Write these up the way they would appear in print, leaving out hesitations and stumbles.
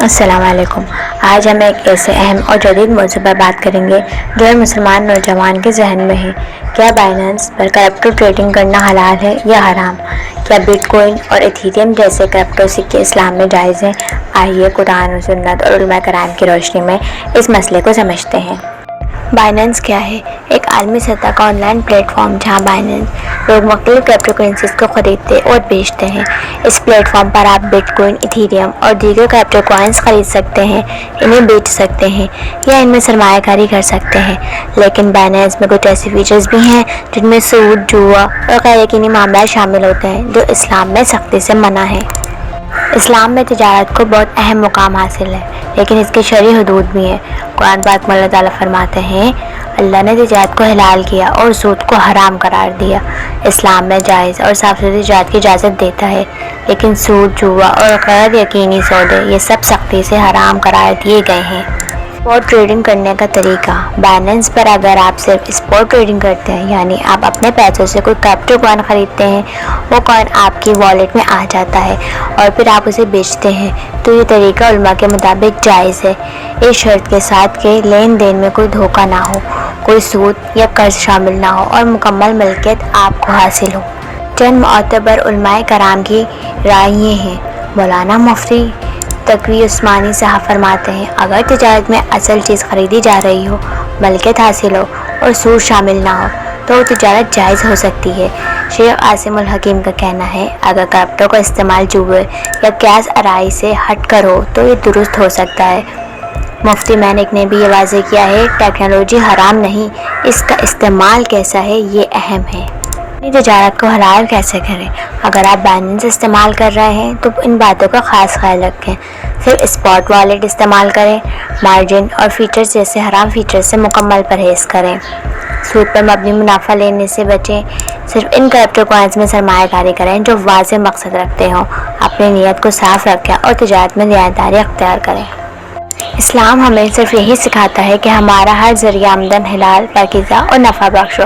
السلام علیکم۔ آج ہم ایک ایسے اہم اور جدید موضوع پر بات کریں گے جو ہر مسلمان نوجوان کے ذہن میں ہے۔ کیا بائننس پر کرپٹو ٹریڈنگ کرنا حلال ہے یا حرام؟ کیا بٹ کوائن اور ایتھیریم جیسے کرپٹو سکے اسلام میں جائز ہیں؟ آئیے قرآن و سنت اور علماء کرام کی روشنی میں اس مسئلے کو سمجھتے ہیں۔ بائننس کیا ہے؟ ایک عالمی سطح کا آن لائن پلیٹ فارم جہاں بائننس لوگ مختلف کرپٹو کرنسیز کو خریدتے اور بیچتے ہیں۔ اس پلیٹ فارم پر آپ بٹ کوائن، ایتھیریم اور دیگر کرپٹو کوائنز خرید سکتے ہیں، انہیں بیچ سکتے ہیں یا ان میں سرمایہ کاری کر سکتے ہیں۔ لیکن بائننس میں کچھ ایسے فیچرز بھی ہیں جن میں سود، جوا اور غیر یقینی معاملات شامل ہوتے ہیں جو اسلام میں سختی سے منع ہیں۔ اسلام میں تجارت کو بہت اہم مقام حاصل ہے، لیکن اس کی شرعی حدود بھی ہیں۔ قرآن پاک میں اللہ تعالیٰ فرماتے ہیں، اللہ نے تجارت کو حلال کیا اور سود کو حرام قرار دیا۔ اسلام میں جائز اور صاف ستھری تجارت کی اجازت دیتا ہے، لیکن سود، جوا اور غیر یقینی سودے یہ سب سختی سے حرام قرار دیے گئے ہیں۔ اسپاٹ ٹریڈنگ کرنے کا طریقہ۔ بائننس پر اگر آپ صرف اسپاٹ ٹریڈنگ کرتے ہیں، یعنی آپ اپنے پیسوں سے کوئی کرپٹو کوائن خریدتے ہیں، وہ کوائن آپ کی والیٹ میں آ جاتا ہے اور پھر آپ اسے بیچتے ہیں، تو یہ طریقہ علماء کے مطابق جائز ہے، اس شرط کے ساتھ کہ لین دین میں کوئی دھوکہ نہ ہو، کوئی سود یا قرض شامل نہ ہو اور مکمل ملکیت آپ کو حاصل ہو۔ چند معتبر علماء کرام کی رائے یہ ہیں۔ مولانا مفتی تقی عثمانی صاحب فرماتے ہیں، اگر تجارت میں اصل چیز خریدی جا رہی ہو، ملکیت حاصل ہو اور سود شامل نہ ہو تو وہ تجارت جائز ہو سکتی ہے۔ شیخ عاصم الحکیم کا کہنا ہے، اگر کرپٹو کا استعمال جوئے یا قیاس آرائی سے ہٹ کر ہو تو یہ درست ہو سکتا ہے۔ مفتی مینک نے بھی یہ واضح کیا ہے، ٹیکنالوجی حرام نہیں، اس کا استعمال کیسا ہے یہ اہم ہے۔ اپنی تجارت کو حلال کیسے کریں؟ اگر آپ بائننس استعمال کر رہے ہیں تو ان باتوں کا خاص خیال رکھیں۔ صرف اسپاٹ والیٹ استعمال کریں، مارجن اور فیچرز جیسے حرام فیچرز سے مکمل پرہیز کریں، سود پر مبنی منافع لینے سے بچیں، صرف ان کرپٹو کوائنز میں سرمایہ کاری کریں جو واضح مقصد رکھتے ہوں، اپنی نیت کو صاف رکھیں اور تجارت میں دیانتداری اختیار کریں۔ اسلام ہمیں صرف یہی سکھاتا ہے کہ ہمارا ہر ذریعہ آمدن حلال، پاکیزہ اور نفع بخش ہو۔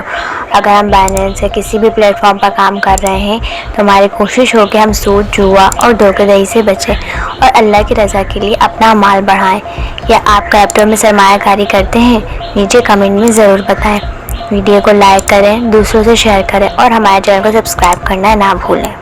اگر ہم بائننس یا کسی بھی پلیٹ فارم پر کام کر رہے ہیں تو ہماری کوشش ہو کہ ہم سود، جوا اور دھوکہ دہی سے بچیں اور اللہ کی رضا کے لیے اپنا مال بڑھائیں۔ یا آپ کرپٹو میں سرمایہ کاری کرتے ہیں؟ نیچے کمنٹ میں ضرور بتائیں۔ ویڈیو کو لائک کریں، دوسروں سے شیئر کریں اور ہمارے چینل کو سبسکرائب کرنا نہ بھولیں۔